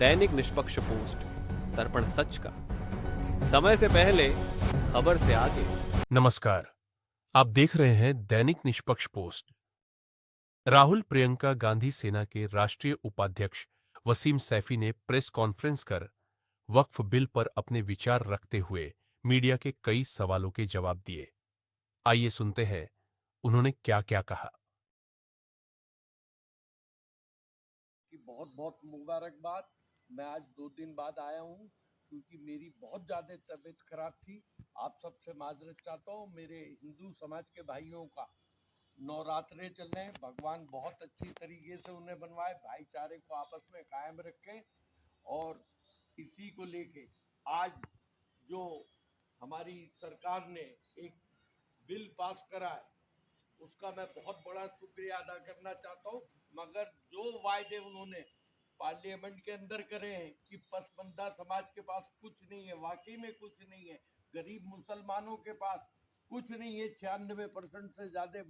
दैनिक निष्पक्ष पोस्ट, दर्पण सच का, समय से पहले, खबर से आगे। नमस्कार, आप देख रहे हैं दैनिक निष्पक्ष पोस्ट। राहुल प्रियंका गांधी सेना के राष्ट्रीय उपाध्यक्ष वसीम सैफी ने प्रेस कॉन्फ्रेंस कर वक्फ बिल पर अपने विचार रखते हुए मीडिया के कई सवालों के जवाब दिए। आइए सुनते हैं उन्होंने क्या क्या कहा। कि बहुत बहुत मुबारकबाद। मैं आज 2 दिन बाद आया हूँ क्योंकि मेरी बहुत ज़्यादा तबीयत खराब थी। आप सबसे माजरत चाहता हूँ। मेरे हिंदू समाज के भाइयों का नवरात्रे चल रहे हैं। भगवान बहुत अच्छी तरीके से उन्हें बनवाए, भाईचारे को आपस में कायम रखें। और इसी को लेके आज जो हमारी सरकार ने एक बिल पास करा है, उसका मैं बहुत बड़ा शुक्रिया अदा करना चाहता हूँ। मगर जो वायदे उन्होंने पार्लियामेंट के अंदर करे हैं कि पसमानदा समाज के पास कुछ नहीं है, वाकई में कुछ नहीं है। गरीब मुसलमानों के पास कुछ नहीं है। 96% से ज्यादा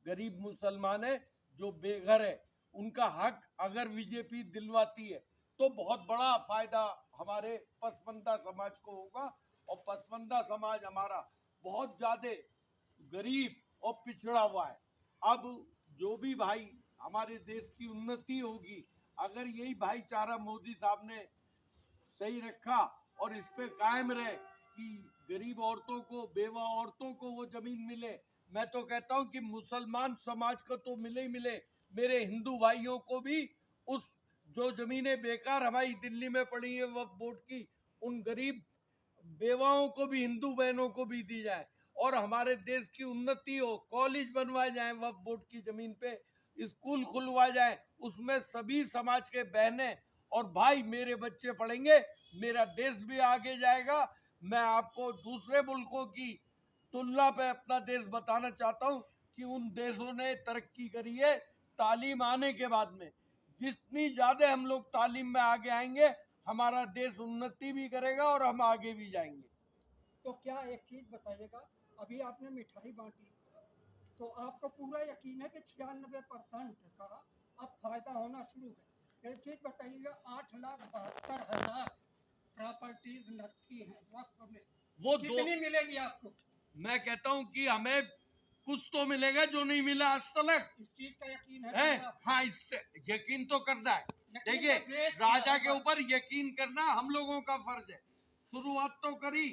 गरीब मुसलमान है जो बेघर है। उनका हक अगर बीजेपी दिलवाती है तो बहुत बड़ा फायदा हमारे पसमानदा समाज को होगा। और पसमानदा समाज हमारा बहुत ज्यादा गरीब और पिछड़ा हुआ है। अब जो भी भाई हमारे देश की उन्नति होगी, अगर यही भाईचारा मोदी साहब ने सही रखा और इस पे कायम रहे कि गरीब औरतों को, बेवा औरतों को वो जमीन मिले। मैं तो कहता हूं कि मुसलमान समाज को तो मिले ही मिले, मेरे हिंदू भाइयों को भी उस जो जमीनें बेकार हमारी दिल्ली में पड़ी है वक्फ बोर्ड की, उन गरीब बेवाओं को भी, हिंदू बहनों को भी दी जाए। और हमारे देश की उन्नति हो, कॉलेज बनवाए जाए वक्फ बोर्ड की जमीन पे, स्कूल खुलवाए जाए, उसमें सभी समाज के बहनें और भाई मेरे बच्चे पढ़ेंगे, मेरा देश भी आगे जाएगा। मैं आपको दूसरे मुल्कों की तुलना पे अपना देश बताना चाहता हूँ कि उन देशों ने तरक्की करी है तालीम आने के बाद में। जितनी ज्यादा हम लोग तालीम में आगे आएंगे, हमारा देश उन्नति भी करेगा और हम आगे भी जाएंगे। तो क्या एक चीज बताइएगा, अभी आपने मिठाई बांटी तो आपको पूरा यकीन है कि 96% का अब फायदा होना शुरू है। एक चीज बताइएगा, 8,72,000 प्रॉपर्टीज लगती हैं वक्फ में, वो कितनी मिलेगी आपको? मैं कहता हूँ कि हमें कुछ तो मिलेगा जो नहीं मिला आज तक। इस चीज का यकीन है? हाँ, इस यकीन तो करना है। यकीन देखिए, का बेस राजा है के बस। ऊपर यकीन करना हम लोगों का फर्ज है। शुरुआत तो करी,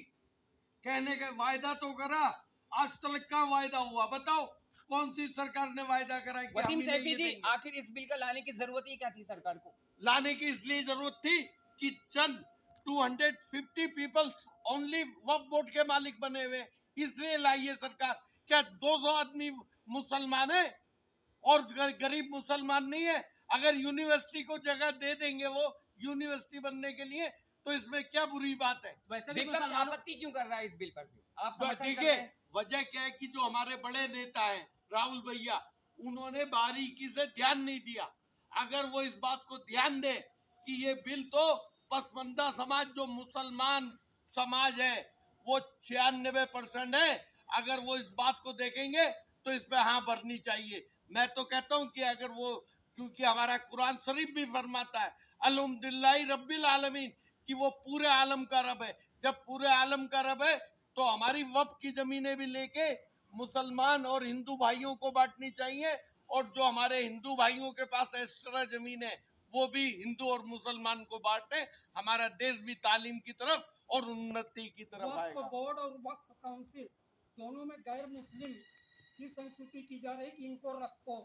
कहने का वायदा तो करा, आज तक का वायदा हुआ? बताओ कौन सी सरकार ने वायदा करा कि हम वसीम इन्हें सैफी ये जी, देंगे? आखिर इस बिल का लाने की जरूरत ही क्या थी सरकार को? लाने की इसलिए जरूरत थी कि चंद 250 पीपल ओनली वक्फ बोर्ड के मालिक बने हुए, इसलिए लाई है सरकार। क्या 200 आदमी मुसलमान है और गरीब मुसलमान नहीं है? अगर यूनिवर्सिटी को जगह दे देंगे वो यूनिवर्सिटी बनने के लिए, तो इसमें क्या बुरी बात है? वैसे भी विपक्ष आपत्ति क्यों कर रहा है इस बिल पर? आप समर्थन कर देखिए, रहे हैं? वजह क्या है कि जो हमारे बड़े नेता हैं राहुल भैया, उन्होंने बारीकी से ध्यान नहीं दिया। अगर वो इस बात को ध्यान दे कि ये बिल तो पसमानदा समाज जो मुसलमान समाज है वो 96% है, अगर वो इस बात को देखेंगे तो इस पे हाँ भरनी चाहिए। मैं तो कहता हूँ कि अगर वो, क्योंकि हमारा कुरान शरीफ भी फरमाता है अल्हम्दुलिल्लाह रब्बिल आलमीन, कि वो पूरे आलम का रब है। जब पूरे आलम का रब है तो हमारी वक्फ की जमीनें भी लेके मुसलमान और हिंदू भाइयों को बांटनी चाहिए। और जो हमारे हिंदू भाइयों के पास एक्स्ट्रा जमीन है वो भी हिंदू और मुसलमान को बांटे। हमारा देश भी तालीम की तरफ और उन्नति की तरफ आएगा। वक्फ बोर्ड और वक्फ काउंसिल दोनों में गैर मुस्लिम की संस्कृति की जा रही कि इनको रखो,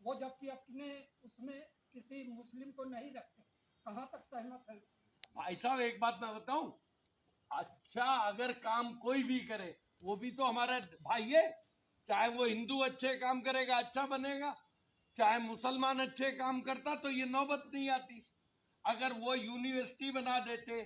वो जबकि अपने उसमें किसी मुस्लिम को नहीं रखते। कहाँ तक सहमत है? भाई साहब, एक बात मैं बताऊं, अच्छा अगर काम कोई भी करे वो भी तो हमारा भाई है। चाहे वो हिंदू अच्छे काम करेगा अच्छा बनेगा, चाहे मुसलमान अच्छे काम करता तो ये नौबत नहीं आती। अगर वो यूनिवर्सिटी बना देते,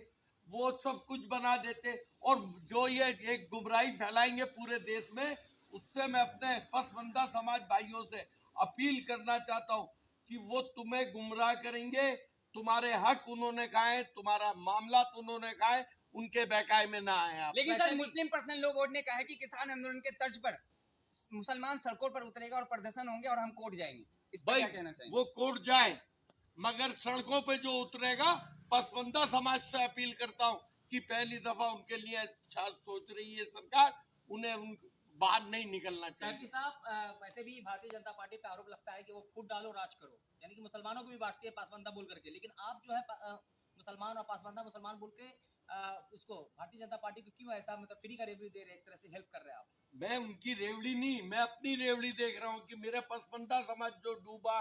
वो सब कुछ बना देते, और जो ये एक गुमराही फैलाएंगे पूरे देश में, उससे मैं अपने पसमानदा समाज भाइयों से अपील करना चाहता हूं कि वो तुम्हें गुमराह करेंगे। तुम्हारे हक उन्होंने खाए, तुम्हारा मामला तो उन्होंने खाए, उनके बहकाए में ना आए आप। लेकिन सर, मुस्लिम पर्सनल लॉ बोर्ड ने कहा है कि किसान आंदोलन के तर्ज पर मुसलमान सड़कों पर उतरेगा और प्रदर्शन होंगे और हम कोर्ट जाएंगे। इस पर क्या कहना चाहिए? वो कोर्ट जाए, मगर सड़कों पे जो उतरेगा पसमानदा समाज से अपील करता हूं कि पहली दफा उनके लिए अच्छा सोच रही है सरकार, उन्हें बाहर नहीं निकलना चाहिए। सैफी साहब, वैसे भी भारतीय जनता पार्टी पे आरोप लगता है कि वो फूट डालो राज करो, यानी कि मुसलमानों को भी बांटती है पासमानदा बोल करके, लेकिन आप जो है मुसलमान और पासमानदा मुसलमान बोल के उसको भारतीय जनता पार्टी को क्यों ऐसा मतलब फ्री का रिव्यू दे रहे हैं, एक तरह से हेल्प कर रहे हैं आप? मैं उनकी रेवड़ी नहीं, मैं अपनी रेवड़ी देख रहा हूं कि मेरा पसमानदा समाज जो डूबा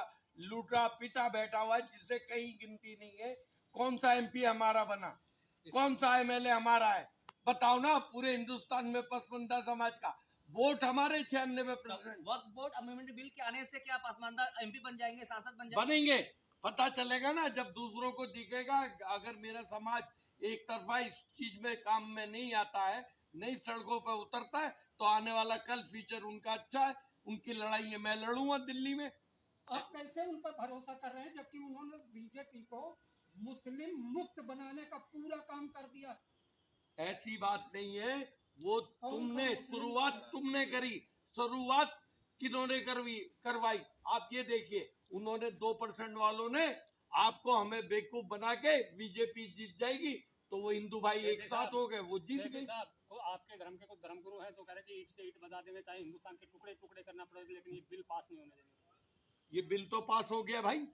लूटा पिटा बैठा हुआ है, जिसे कहीं गिनती नहीं है। कौन सा एमपी हमारा बना, कौन सा एमएलए हमारा है, बताओ ना। पूरे हिंदुस्तान में पसमानदा समाज का वोट हमारे 96%। वक्फ बोर्ड अमेंडमेंट बिल के आने से क्या पासमानदा एमपी बन जाएंगे, सांसद बन जाएंगे? बनेंगे, पता चलेगा ना जब दूसरों को दिखेगा। अगर मेरा समाज एक तरफा इस चीज में काम में नहीं आता है, नई सड़कों पर उतरता है, तो आने वाला कल फ्यूचर उनका अच्छा है। उनकी लड़ाई है, मैं लड़ूंगा दिल्ली में। आप कैसे उन पर भरोसा कर रहे हैं जबकि उन्होंने बीजेपी को मुस्लिम मुक्त बनाने का पूरा काम कर दिया? ऐसी बात नहीं है, वो तुमने मुस्लिम शुरुआत तुमने करी, शुरुआत किन्होंने करवाई। आप ये देखिए, उन्होंने 2% वालों ने आपको हमें बेवकूफ बना के बीजेपी जीत जाएगी, तो वो हिंदू भाई एक साथ हो गए, वो जीत गए। आपके धर्म के कुछ धर्मगुरु हैं तो कह रहे कि ईट से ईट बजा देंगे, चाहे हिंदुस्तान के टुकड़े टुकड़े करना पड़े, लेकिन ये बिल पास नहीं होने देंगे। ये बिल तो पास हो गया भाई,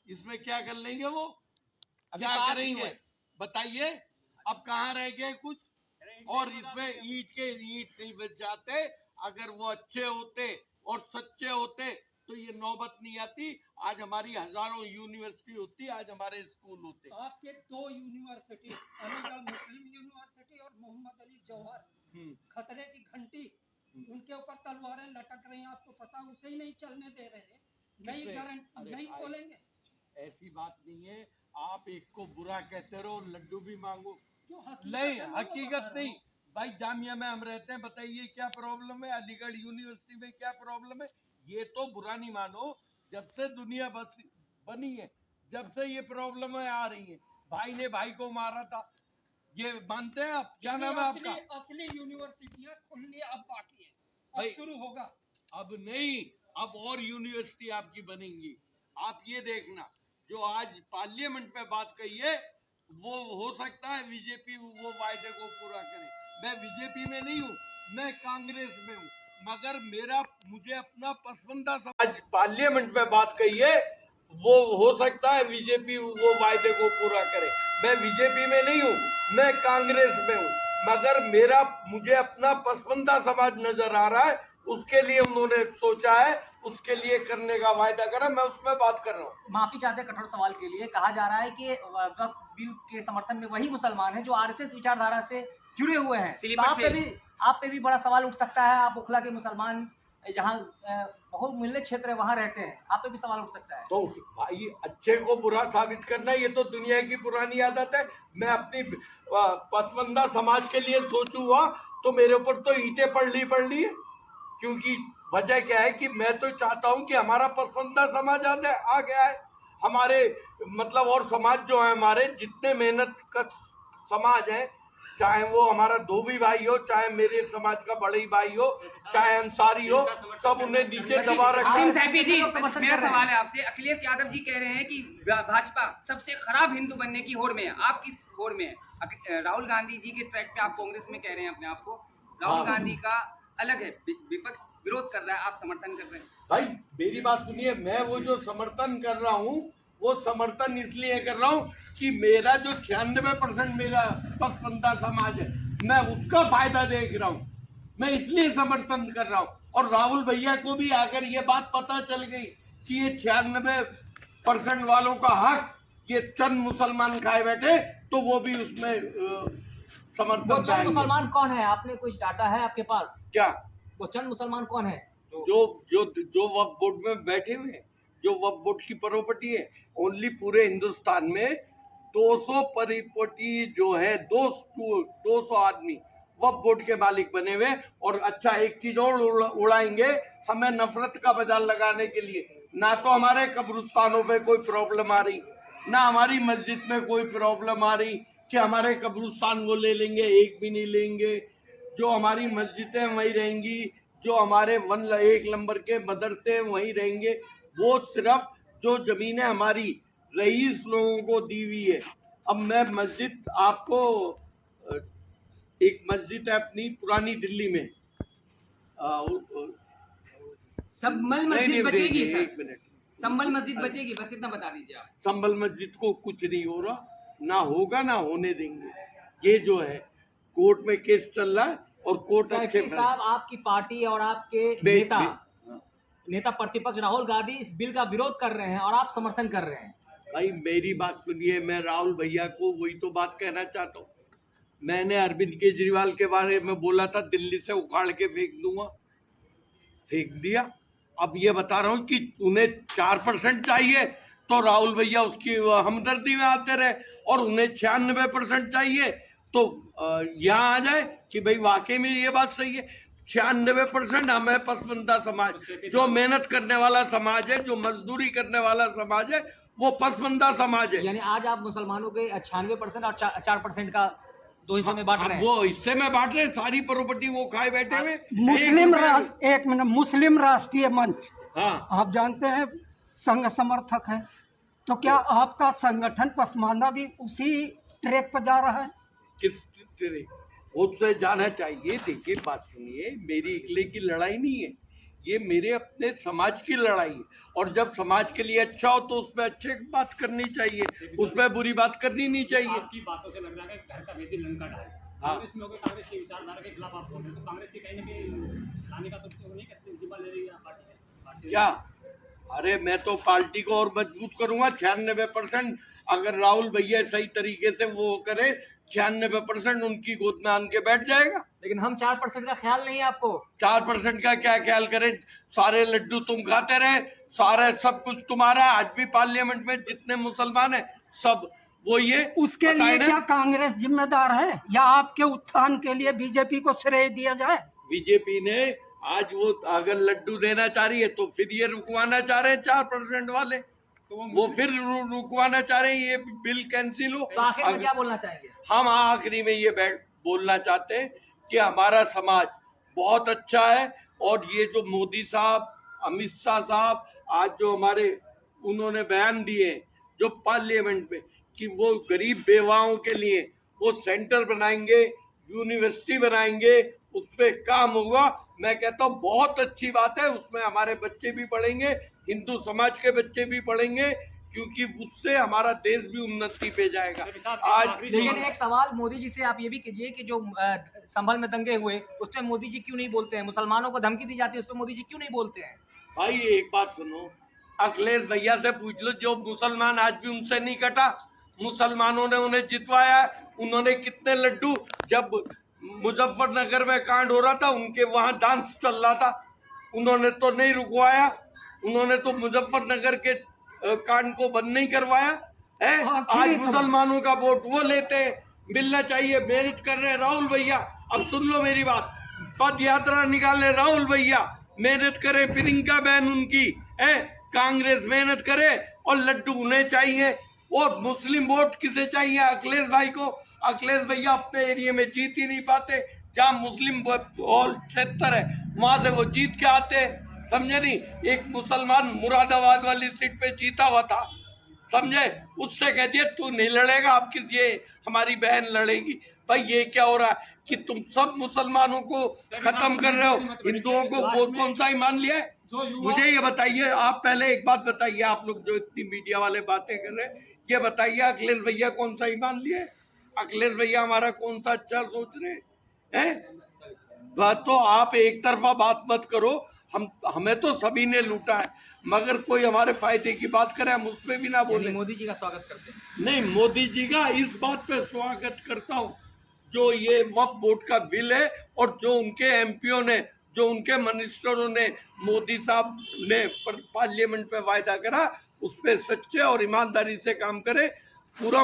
इसमें क्या कर लेंगे वो, अभी क्या पास नहीं करेंगे हुआ। बताइए। अब कहाँ रह गए कुछ, और इसमें ईट नहीं बच जाते। अगर वो अच्छे होते और सच्चे होते तो ये नौबत नहीं आती। आज हमारी हजारों यूनिवर्सिटी होती, आज हमारे स्कूल होते। आपके 2 यूनिवर्सिटी, अलीगढ़ मुस्लिम यूनिवर्सिटी और मोहम्मद अली जौहर, खतरे की घंटी, उनके ऊपर तलवारें लटक रही हैं, आपको पता, उसे ही नहीं चलने दे रहे। नई गारंटी नहीं खोलेंगे। ऐसी बात नहीं है, आप एक को बुरा कहते रहो, लड्डू भी मांगो। जो नहीं, है वो हकीकत बता नहीं रहा हूं। भाई। जामिया में हम रहते हैं, बताइए क्या प्रॉब्लम है, अलीगढ़ यूनिवर्सिटी में क्या प्रॉब्लम है। ये तो बुरा नहीं मानो, जब से दुनिया बनी है, जब से ये प्रॉब्लम आ रही है। भाई ने भाई को मारा था, ये मानते हैं आप? क्या नाम है आपका? असली यूनिवर्सिटियां खुलनी अब बाकी है, भाई, अब शुरू होगा। अब नहीं, अब और यूनिवर्सिटी आपकी बनेंगी। आप ये देखना, जो आज पार्लियामेंट में बात कही है, वो हो सकता है बीजेपी वो वायदे को पूरा करे। मैं बीजेपी में नहीं हूँ, मैं कांग्रेस में हूँ, मगर मुझे अपना पसंदीदा समाज पार्लियामेंट में बात कही है, वो हो सकता है बीजेपी वो वायदे को पूरा करे। मैं बीजेपी में नहीं हूँ, मैं कांग्रेस में हूँ, मगर मुझे अपना पसंदीदा समाज नजर आ रहा है। उसके लिए उन्होंने सोचा है, उसके लिए करने का वायदा करा, मैं उसमें बात कर रहा हूँ। माफी चाहते हैं कठोर सवाल के लिए। कहा जा रहा है कि वक्फ बिल के समर्थन में वही मुसलमान हैं जो आरएसएस विचारधारा से जुड़े हुए हैं। तो आप पे भी बड़ा सवाल उठ सकता है। आप ओखला के मुसलमान, जहाँ बहुमूल्य क्षेत्र है, वहाँ रहते हैं, आप पे भी सवाल उठ सकता है। तो भाई, अच्छे को बुरा साबित करना ये तो दुनिया की पुरानी आदत है। मैं अपनी पसंदीदा समाज के लिए सोचूंगा तो मेरे ऊपर तो ईंटें पड़ ली है, क्योंकि वजह क्या है कि मैं तो चाहता हूं कि हमारा पसंदीदा समाज आ गया है। हमारे मतलब और समाज जो है, हमारे जितने मेहनत का समाज है, चाहे वो हमारा धोबी भाई हो, चाहे मेरे समाज का बड़े भाई हो, चाहे अंसारी हो, सब उन्हें नीचे दबा रखा है। सैफी जी, मेरा सवाल है आपसे। अखिलेश यादव जी कह रहे हैं कि भाजपा सबसे खराब हिंदू बनने की होड़ में है। आप किस होड़ में है? राहुल गांधी जी के ट्रैक पे आप कांग्रेस में कह रहे हैं अपने आप को। राहुल गांधी का अलग है, विपक्ष विरोध कर रहा है, आप समर्थन कर रहे हैं। भाई मेरी बात सुनिए, मैं वो जो समर्थन कर रहा हूँ, वो समर्थन इसलिए कर रहा हूँ कि मेरा जो 96% मेरा पसंदीदा समाज है, मैं उसका फायदा देख रहा हूँ, मैं इसलिए समर्थन कर रहा हूँ। और राहुल भैया को भी अगर ये बात पता चल गई कि ये 96% वालों का हक ये चंद मुसलमान खाए बैठे, तो वो भी उसमें समर्थन वो चंद मुसलमान कौन है? आपने कुछ डाटा है आपके पास? क्या वो चंद मुसलमान कौन है? जो वक्फ बोर्ड में बैठे हुए हैं, जो वक्फ बोर्ड की प्रॉपर्टी है, ओनली पूरे हिंदुस्तान में 200 प्रॉपर्टी जो है, 200 आदमी वक्फ बोर्ड के मालिक बने हुए। और अच्छा, एक चीज और उड़ाएंगे हमें नफरत का बाजार लगाने के लिए। ना तो हमारे कब्रिस्तानों पे कोई प्रॉब्लम आ रही, ना हमारी मस्जिद में कोई प्रॉब्लम आ रही कि हमारे कब्रिस्तान वो ले लेंगे, एक भी नहीं लेंगे। जो हमारी मस्जिदें वहीं रहेंगी, जो हमारे 1 नंबर के मदरसे वहीं रहेंगे। वो सिर्फ जो जमीनें हमारी रईस लोगों को दी हुई है, अब मैं मस्जिद आपको एक मस्जिद है अपनी पुरानी दिल्ली में संभल नहीं, मस्जिद बचेगी नहीं, सर? एक मिनट। संभल मस्जिद बचेगी, बस इतना बता दीजिए आप। संभल मस्जिद को कुछ नहीं हो रहा, ना होगा ना होने देंगे। ये जो है कोर्ट में केस चल रहा है और कोर्ट अच्छे सैफी साहब, आपकी पार्टी और आपके नेता प्रतिपक्ष राहुल गांधी इस बिल का विरोध कर रहे हैं और आप समर्थन कर रहे हैं। भाई मेरी बात सुनिए, मैं राहुल भैया को वही तो बात कहना चाहता हूँ। मैंने अरविंद केजरीवाल के बारे में बोला था दिल्ली से उखाड़ के फेंक दूंगा, फेंक दिया। अब ये बता रहा हूँ कि उन्हें 4% चाहिए तो राहुल भैया उसकी हमदर्दी में आते रहे, और उन्हें 96% चाहिए तो यहाँ आ जाए कि भाई वाकई में ये बात सही है। 96% हमें पसमंदा समाज, जो मेहनत करने वाला समाज है, जो मजदूरी करने वाला समाज है, वो पसमंदा समाज है। यानी आज आप मुसलमानों के 96% और 4% का दो हिस्सों में बांट रहे हैं। वो हिस्से में बांट रहे हैं, सारी प्रॉपर्टी वो खाए बैठे हुए। एक मिनट, मुस्लिम राष्ट्रीय मंच, हाँ, आप जानते हैं संघ समर्थक है, तो क्या आपका संगठन पसमानदा भी उसी ट्रैक पर जा रहा है? किस तरह उससे जाना चाहिए। देखिए बात सुनिए, मेरी अकेले की लड़ाई नहीं है, ये मेरे अपने समाज की लड़ाई है। और जब समाज के लिए अच्छा हो तो उसमें अच्छे बात करनी चाहिए, उसमें बुरी बात करनी नहीं चाहिए। आपकी बातों से लग रहा है कि घर का बेटी लंका ढाल। कांग्रेस में होकर कांग्रेस की विचारधारा के खिलाफ आप बोल रहे हैं, तो कांग्रेस की कहीं ना कहीं लाने का तो नहीं कहते, जिम्मा ले रही है पार्टी। क्या? अरे मैं तो पार्टी को और मजबूत करूंगा। 96% अगर राहुल भैया सही तरीके से वो करे, 96% उनकी गोद में आन के बैठ जाएगा। लेकिन हम 4% का ख्याल नहीं है आपको। 4% का क्या ख्याल करें? सारे लड्डू तुम खाते रहे, सारे सब कुछ तुम्हारा। आज भी पार्लियामेंट में जितने मुसलमान हैं सब वो ये उसके लिए क्या कांग्रेस जिम्मेदार है, या आपके उत्थान के लिए बीजेपी को श्रेय दिया जाए? बीजेपी ने आज वो अगर लड्डू देना चाह रही है तो फिर ये रुकवाना चाह रहे हैं 4% वाले, तो वो फिर रुकवाना चाह रहे हैं ये बिल कैंसिल हो। तो आखिर में क्या बोलना चाहेंगे? हम आखिरी में ये बोलना चाहते हैं कि हमारा समाज बहुत अच्छा है, और ये जो मोदी साहब, अमित शाह साहब आज जो हमारे उन्होंने बयान दिए जो पार्लियामेंट में कि वो गरीब बेवाओं के लिए वो सेंटर बनाएंगे, यूनिवर्सिटी बनाएंगे, उस पर काम होगा। मैं कहता हूँ बहुत अच्छी बात है, उसमें हमारे बच्चे भी पढ़ेंगे, हिंदू समाज के बच्चे भी पढ़ेंगे, क्योंकि उससे हमारा देश भी उन्नति पे जाएगा। आज लेकिन एक सवाल मोदी जी से आप ये भी कीजिए कि जो संभल में दंगे हुए उसमें मोदी जी क्यों नहीं बोलते हैं? मुसलमानों को धमकी दी जाती है, उसमें मोदी जी क्यों नहीं बोलते हैं? भाई एक बात सुनो, अखिलेश भैया से पूछ लो, जो मुसलमान आज भी उनसे नहीं कटा। मुसलमानों ने उन्हें जितवाया, उन्होंने कितने लड्डू, जब मुजफ्फरनगर में कांड हो रहा था उनके वहां डांस चल रहा था, उन्होंने तो नहीं रुकवाया, उन्होंने तो मुजफ्फरनगर के कांड को बंद नहीं करवाया है। आज मुसलमानों का वोट वो लेते हैं, मिलना चाहिए। मेहनत कर रहे हैं राहुल भैया, अब सुन लो मेरी बात, पद यात्रा निकाले राहुल भैया, मेहनत करे, प्रियंका बहन उनकी है, कांग्रेस मेहनत करे, और लड्डू उन्हें चाहिए। और मुस्लिम वोट किसे चाहिए? अखिलेश भाई को। अखिलेश भैया अपने एरिया में जीत ही नहीं पाते, जहाँ मुस्लिम क्षेत्र है वहां से वो जीत के आते हैं, समझे नहीं? एक मुसलमान मुरादाबाद वाली सीट पे जीता हुआ था, समझे, उससे कह दिया तू नहीं लड़ेगा, अब किसी हमारी बहन लड़ेगी। भाई ये क्या हो रहा है कि तुम सब मुसलमानों को खत्म कर रहे हो, हिंदुओं को वो कौन सा ईमान लिया है? मुझे ये बताइए, आप पहले एक बात बताइए, आप लोग जो इतनी मीडिया वाले बातें कर रहे हैं, ये बताइए अखिलेश भैया कौन सा ईमान लिए? अखिलेश भैया हमारा कौन सा अच्छा सोच रहे हैं? बात तो आप एक तरफा बात मत करो, हमें तो सभी ने लूटा है, मगर कोई हमारे फायदे की बात करे हम उस पर भी ना बोले। मोदी जी का स्वागत करते हैं? नहीं, मोदी जी का इस बात पे स्वागत करता हूँ जो ये वक्फ बोर्ड का बिल है, और जो उनके एमपीओ ने, जो उनके मिनिस्टरों ने, मोदी साहब ने पार्लियामेंट पे वायदा करा, उस पे सच्चे और ईमानदारी से काम करे। पूरा